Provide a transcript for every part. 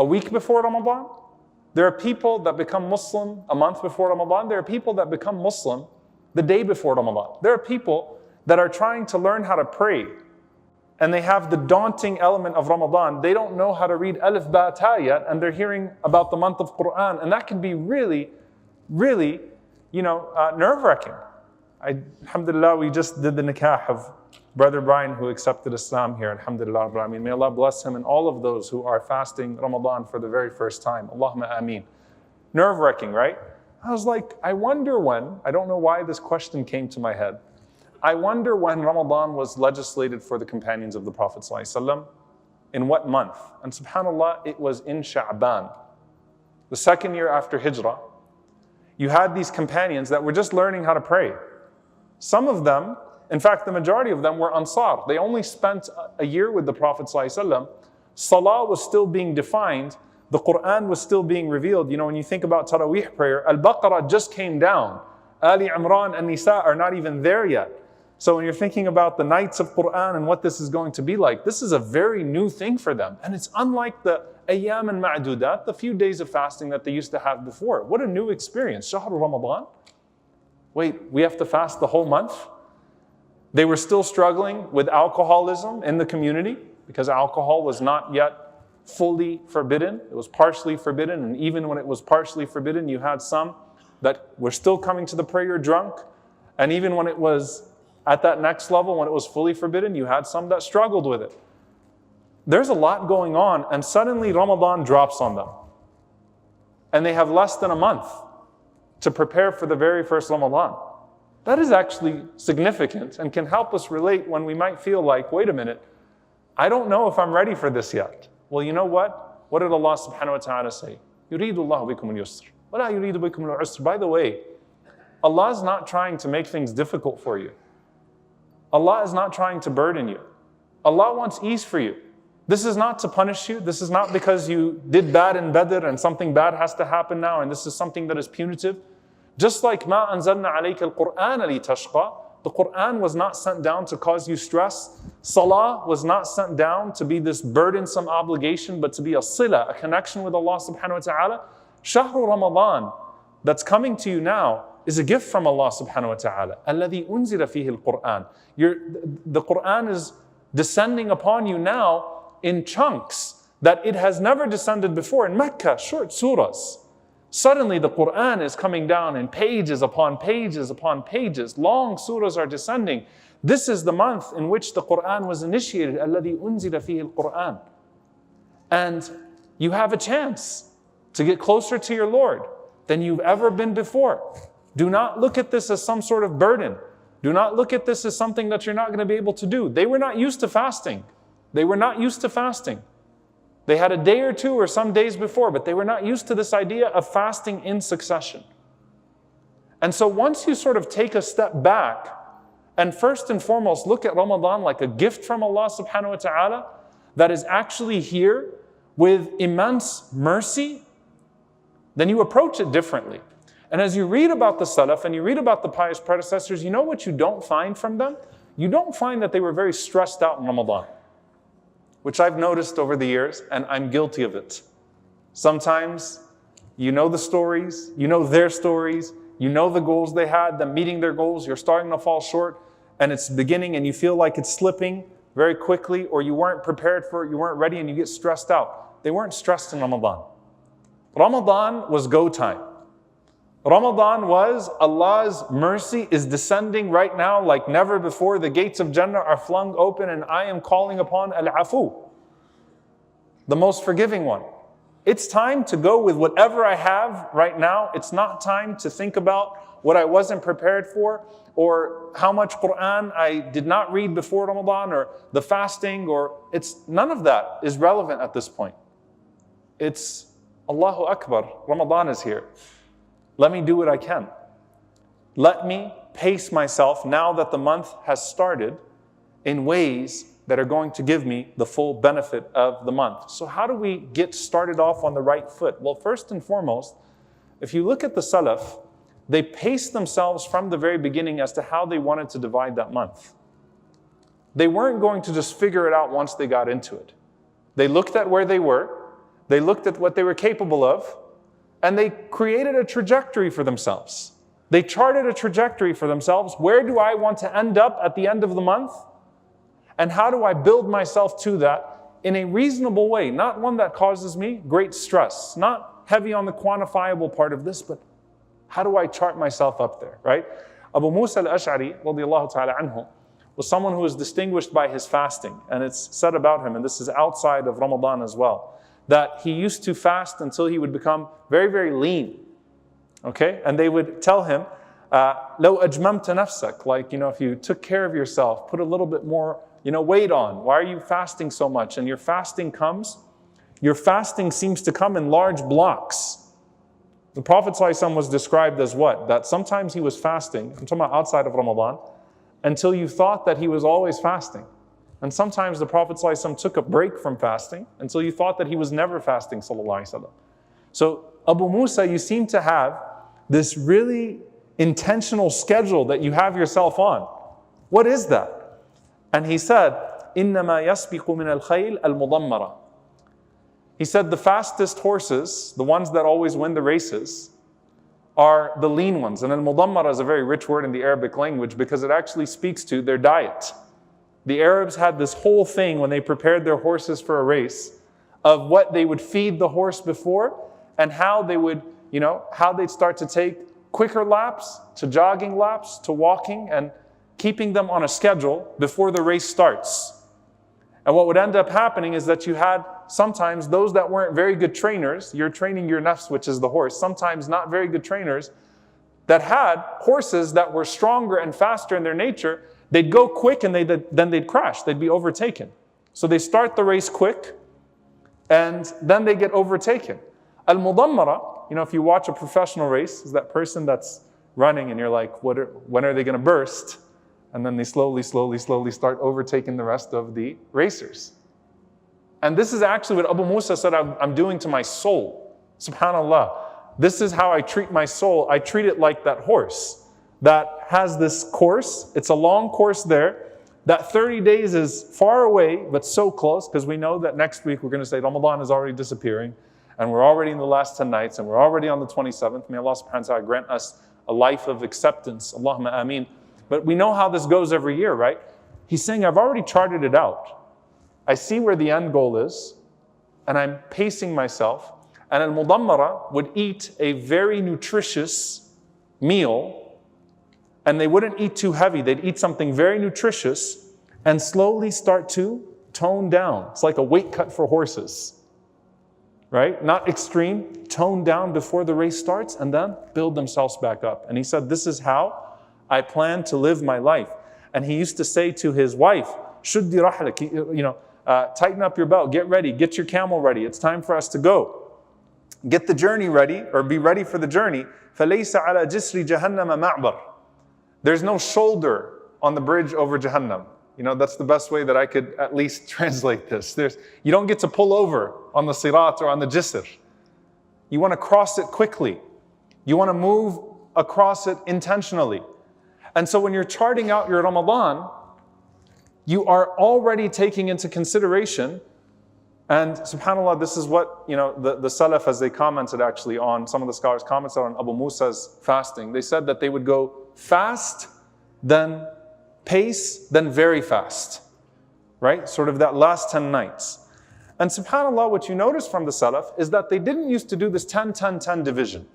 a week before Ramadan. There are people that become Muslim a month before Ramadan. There are people that become Muslim the day before Ramadan. There are people that are trying to learn how to pray, and they have the daunting element of Ramadan. They don't know how to read Alif Ba Ta yet, and they're hearing about the month of Qur'an, and that can be really, really, nerve-wracking. Alhamdulillah, we just did the nikah of Brother Brian, who accepted Islam here. Alhamdulillah, Rabbil Alameen. May Allah bless him and all of those who are fasting Ramadan for the very first time. Allahumma ameen. Nerve-wracking, right? I was like, I wonder when, I don't know why this question came to my head. I wonder when Ramadan was legislated for the companions of the Prophet ﷺ, in what month? And subhanAllah, it was in Sha'ban, the second year after Hijrah. You had these companions that were just learning how to pray. Some of them, in fact, the majority of them were Ansar. They only spent a year with the Prophet ﷺ. Salah was still being defined. The Qur'an was still being revealed. When you think about Taraweeh prayer, Al-Baqarah just came down. Ali Imran and Nisa are not even there yet. So when you're thinking about the nights of Qur'an and what this is going to be like, this is a very new thing for them. And it's unlike the ayyam and ma'dudat, the few days of fasting that they used to have before. What a new experience. Shahr Ramadan? Wait, we have to fast the whole month? They were still struggling with alcoholism in the community because alcohol was not yet fully forbidden. It was partially forbidden. And even when it was partially forbidden, you had some that were still coming to the prayer drunk. And even when it was at that next level, when it was fully forbidden, you had some that struggled with it. There's a lot going on, and suddenly Ramadan drops on them. And they have less than a month to prepare for the very first Ramadan. That is actually significant and can help us relate when we might feel like, wait a minute, I don't know if I'm ready for this yet. Well, you know what? What did Allah subhanahu wa ta'ala say? يُرِيدُ اللَّهُ بِكُمُ الْيُسْرِ وَلَا يُرِيدُ بِكُمُ الْعُسْرِ. By the way, Allah is not trying to make things difficult for you. Allah is not trying to burden you. Allah wants ease for you. This is not to punish you. This is not because you did bad in Badr and something bad has to happen now and this is something that is punitive. Just like مَا أَنزَلْنَا عَلَيْكَ الْقُرْآنَ لِتَشْقَى. The Qur'an was not sent down to cause you stress. Salah was not sent down to be this burdensome obligation, but to be a sila, a connection with Allah subhanahu wa ta'ala. Shahru Ramadan that's coming to you now is a gift from Allah subhanahu wa ta'ala. الَّذِي أُنزِلَ فِيهِ الْقُرْآنِ. The Qur'an is descending upon you now in chunks that it has never descended before. In Mecca, short surahs. Suddenly the Qur'an is coming down in pages upon pages upon pages. Long surahs are descending. This is the month in which the Qur'an was initiated. الَّذِي أُنزِلَ فِيهِ الْقُرْآنِ. And you have a chance to get closer to your Lord than you've ever been before. Do not look at this as some sort of burden. Do not look at this as something that you're not going to be able to do. They were not used to fasting. They were not used to fasting. They had a day or two or some days before, but they were not used to this idea of fasting in succession. And so once you sort of take a step back and first and foremost look at Ramadan like a gift from Allah subhanahu wa ta'ala that is actually here with immense mercy, then you approach it differently. And as you read about the Salaf and you read about the pious predecessors, you know what you don't find from them? You don't find that they were very stressed out in Ramadan, which I've noticed over the years, and I'm guilty of it. Sometimes you know the stories, you know their stories, you know the goals they had, them meeting their goals, you're starting to fall short, and it's beginning and you feel like it's slipping very quickly, or you weren't prepared for it, you weren't ready, and you get stressed out. They weren't stressed in Ramadan. Ramadan was go time. Ramadan was Allah's mercy is descending right now like never before. The gates of Jannah are flung open and I am calling upon Al-Afu, the most forgiving one. It's time to go with whatever I have right now. It's not time to think about what I wasn't prepared for or how much Qur'an I did not read before Ramadan or the fasting none of that is relevant at this point. It's Allahu Akbar, Ramadan is here. Let me do what I can. Let me pace myself now that the month has started in ways that are going to give me the full benefit of the month. So how do we get started off on the right foot? Well, first and foremost, if you look at the Salaf, they paced themselves from the very beginning as to how they wanted to divide that month. They weren't going to just figure it out once they got into it. They looked at where they were. They looked at what they were capable of, and they created a trajectory for themselves. They charted a trajectory for themselves. Where do I want to end up at the end of the month? And how do I build myself to that in a reasonable way? Not one that causes me great stress. Not heavy on the quantifiable part of this, but how do I chart myself up there, right? Abu Musa al-Ash'ari, radiyallahu ta'ala anhu, was someone who was distinguished by his fasting. And it's said about him, and this is outside of Ramadan as well, that he used to fast until he would become very, very lean. Okay? And they would tell him, لو أجممت نفسك, like, if you took care of yourself, put a little bit more, weight on. Why are you fasting so much? And your fasting seems to come in large blocks. The Prophet ﷺ was described as what? That sometimes he was fasting, I'm talking about outside of Ramadan, until you thought that he was always fasting. And sometimes the Prophet ﷺ took a break from fasting until you thought that he was never fasting, sallallahu alaihi wasallam. So Abu Musa, you seem to have this really intentional schedule that you have yourself on. What is that? And he said, إِنَّمَا يَسْبِقُ مِنَ الْخَيْلِ الْمُضَمَّرَةِ. He said the fastest horses, the ones that always win the races, are the lean ones. And al-mudammara is a very rich word in the Arabic language because it actually speaks to their diet. The Arabs had this whole thing when they prepared their horses for a race of what they would feed the horse before and how they would, how they'd start to take quicker laps to jogging laps to walking and keeping them on a schedule before the race starts. And what would end up happening is that you had sometimes those that weren't very good trainers, you're training your nafs, which is the horse, sometimes not very good trainers, that had horses that were stronger and faster in their nature. They'd go quick and then they'd crash, they'd be overtaken. So they start the race quick and then they get overtaken. Al-mudammara, if you watch a professional race, is that person that's running and you're like, when are they going to burst? And then they slowly start overtaking the rest of the racers. And this is actually what Abu Musa said I'm doing to my soul. SubhanAllah. This is how I treat my soul. I treat it like that horse that has this course. It's a long course there. That 30 days is far away, but so close, because we know that next week we're going to say Ramadan is already disappearing, and we're already in the last 10 nights, and we're already on the 27th. May Allah subhanahu wa ta'ala grant us a life of acceptance. Allahumma ameen. But we know how this goes every year, right? He's saying, I've already charted it out. I see where the end goal is, and I'm pacing myself. And al-mudammara would eat a very nutritious meal, and they wouldn't eat too heavy. They'd eat something very nutritious and slowly start to tone down. It's like a weight cut for horses, right? Not extreme, tone down before the race starts, and then build themselves back up. And he said, this is how I plan to live my life. And he used to say to his wife, Shuddi rahlak, tighten up your belt, get ready, get your camel ready. It's time for us to go. Get the journey ready, or be ready for the journey. فَلَيْسَ عَلَى جِسْرِ جَهَنَّمَ مَعْبَرٍ. There's no shoulder on the bridge over Jahannam. That's the best way that I could at least translate this. You don't get to pull over on the sirat or on the jisr. You want to cross it quickly. You want to move across it intentionally. And so when you're charting out your Ramadan, you are already taking into consideration, and subhanAllah, this is what, the Salaf, as they commented actually on, some of the scholars commented on Abu Musa's fasting. They said that they would go fast, then pace, then very fast, right? Sort of that last 10 nights. And subhanAllah, what you notice from the Salaf is that they didn't used to do this 10-10-10 division.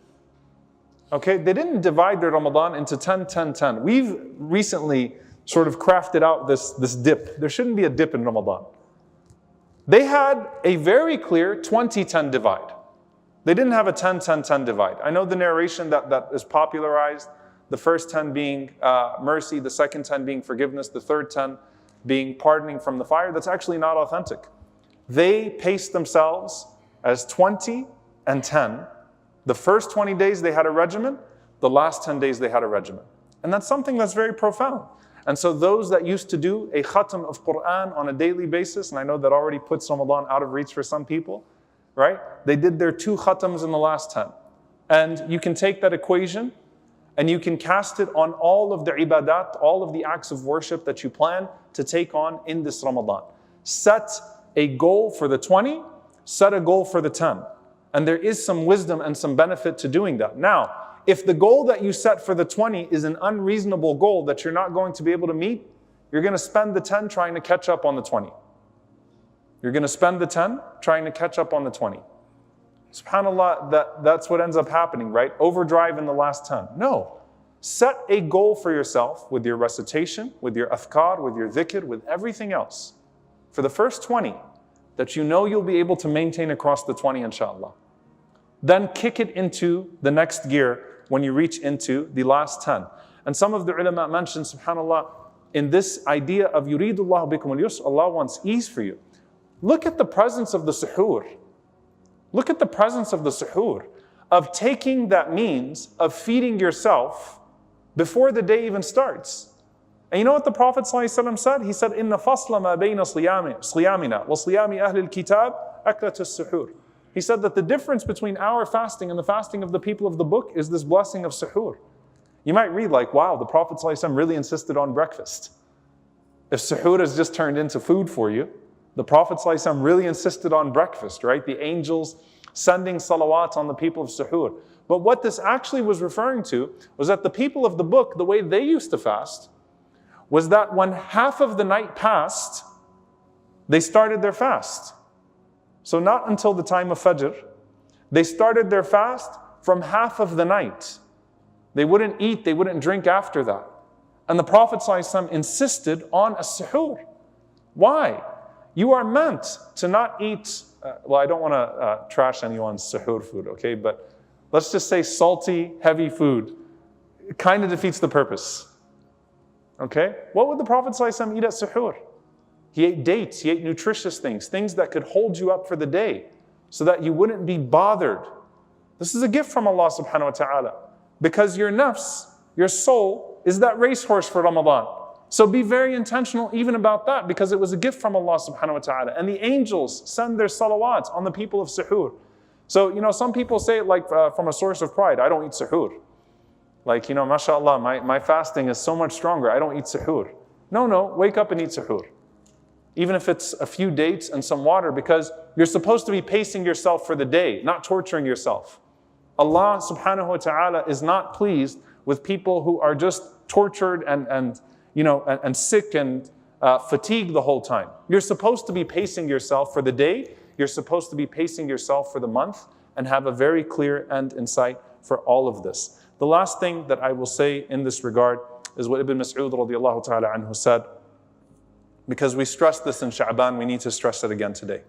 Okay, they didn't divide their Ramadan into 10-10-10. We've recently sort of crafted out this dip. There shouldn't be a dip in Ramadan. They had a very clear 20-10 divide. They didn't have a 10-10-10 divide. I know the narration that is popularized, the first 10 being mercy, the second 10 being forgiveness, the third 10 being pardoning from the fire. That's actually not authentic. They paced themselves as 20 and 10. The first 20 days they had a regimen, the last 10 days they had a regimen. And that's something that's very profound. And so those that used to do a khatam of Qur'an on a daily basis, and I know that already puts Ramadan out of reach for some people, right? They did their 2 khatams in the last 10. And you can take that equation and you can cast it on all of the ibadat, all of the acts of worship that you plan to take on in this Ramadan. Set a goal for the 20 set a goal for the 10. And there is some wisdom and some benefit to doing that. Now, if the goal that you set for the 20 is an unreasonable goal that you're not going to be able to meet, you're going to spend the 10 trying to catch up on the 20. You're going to spend the 10 trying to catch up on the 20. SubhanAllah, that's what ends up happening, right? Overdrive in the last 10. No. Set a goal for yourself with your recitation, with your adhkar, with your dhikr, with everything else. For the first 20, that you know you'll be able to maintain across the 20, inshallah. Then kick it into the next gear when you reach into the last 10. And some of the ulama mentioned, subhanAllah, in this idea of yuridullahu bikum al-yusr, Allah wants ease for you. Look at the presence of the suhoor. Look at the presence of the suhoor, of taking that means of feeding yourself before the day even starts. And you know what the Prophet ﷺ said? He said, "Inna fasla ma bayna siyamina wa siyami ahli al-kitab aklat as-suhoor." He said that the difference between our fasting and the fasting of the people of the book is this blessing of suhoor. You might read like, wow, the Prophet ﷺ really insisted on breakfast. If suhoor has just turned into food for you, the Prophet ﷺ really insisted on breakfast, right? The angels sending salawat on the people of suhoor. But what this actually was referring to was that the people of the book, the way they used to fast, was that when half of the night passed, they started their fast. So not until the time of Fajr. They started their fast from half of the night. They wouldn't eat, they wouldn't drink after that. And the Prophet ﷺ insisted on a suhoor. Why? You are meant to not eat, well, I don't want to trash anyone's suhoor food, okay? But let's just say salty, heavy food. It kind of defeats the purpose. Okay? What would the Prophet ﷺ eat at suhoor? He ate dates, he ate nutritious things, things that could hold you up for the day so that you wouldn't be bothered. This is a gift from Allah subhanahu wa ta'ala. Because your nafs, your soul, is that racehorse for Ramadan. So be very intentional even about that, because it was a gift from Allah subhanahu wa ta'ala. And the angels send their salawats on the people of suhoor. So, some people say it like from a source of pride, I don't eat suhoor. Like, mashallah, my fasting is so much stronger, I don't eat suhoor. No, wake up and eat suhoor. Even if it's a few dates and some water, because you're supposed to be pacing yourself for the day, not torturing yourself. Allah subhanahu wa ta'ala is not pleased with people who are just tortured and sick and fatigued the whole time. You're supposed to be pacing yourself for the day. You're supposed to be pacing yourself for the month and have a very clear end in sight for all of this. The last thing that I will say in this regard is what Ibn Mas'ud radiallahu ta'ala anhu said. Because we stressed this in Sha'ban, we need to stress it again today.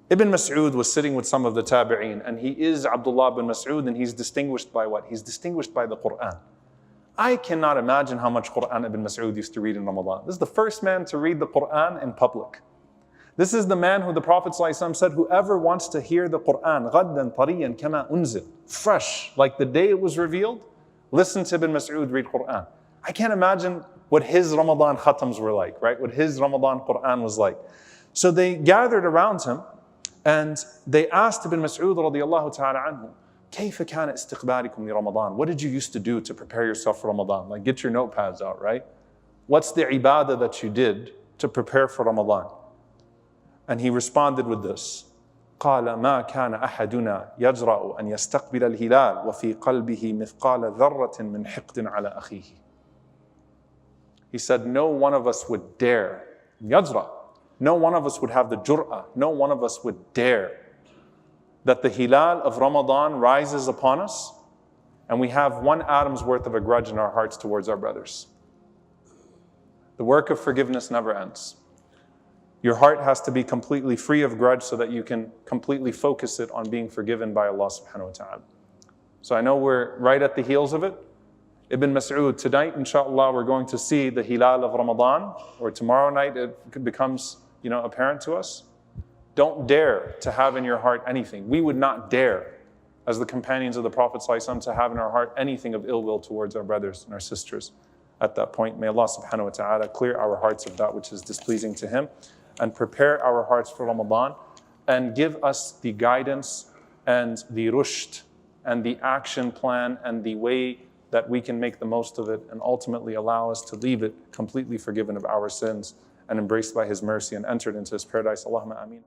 Ibn Mas'ud was sitting with some of the tabi'een, and he is Abdullah bin Mas'ud, and he's distinguished by what? He's distinguished by the Qur'an. I cannot imagine how much Qur'an Ibn Mas'ud used to read in Ramadan. This is the first man to read the Qur'an in public. This is the man who the Prophet ﷺ said, whoever wants to hear the Qur'an, غَدًّا طَرِيًّا كَمَا أُنزِلْ, fresh, like the day it was revealed, listen to Ibn Mas'ud read Qur'an. I can't imagine what his Ramadan khatams were like, right? What his Ramadan Qur'an was like. So they gathered around him and they asked Ibn Mas'ud radiallahu ta'ala anhu, كيف كان استقبالكم لرمضان? What did you used to do to prepare yourself for Ramadan? Like get your notepads out, right? What's the ibadah that you did to prepare for Ramadan? And he responded with this. قال ما كان أحدنا يجرأ أن يستقبل الهلال وفي قلبه مثقال ذرة من حقد على أخيه. He said, no one of us would dare, يجرأ, no one of us would have the jur'ah, no one of us would dare that the hilal of Ramadan rises upon us and we have 1 atom's worth of a grudge in our hearts towards our brothers. The work of forgiveness never ends. Your heart has to be completely free of grudge so that you can completely focus it on being forgiven by Allah subhanahu wa ta'ala. So I know we're right at the heels of it. Ibn Mas'ud, tonight, inshallah, we're going to see the hilal of Ramadan, or tomorrow night it becomes, apparent to us. Don't dare to have in your heart anything. We would not dare, as the companions of the Prophet ﷺ, to have in our heart anything of ill will towards our brothers and our sisters at that point. May Allah subhanahu wa ta'ala clear our hearts of that which is displeasing to Him and prepare our hearts for Ramadan and give us the guidance and the rushd and the action plan and the way that we can make the most of it and ultimately allow us to leave it completely forgiven of our sins and embraced by His mercy and entered into His paradise. Allahumma ameen.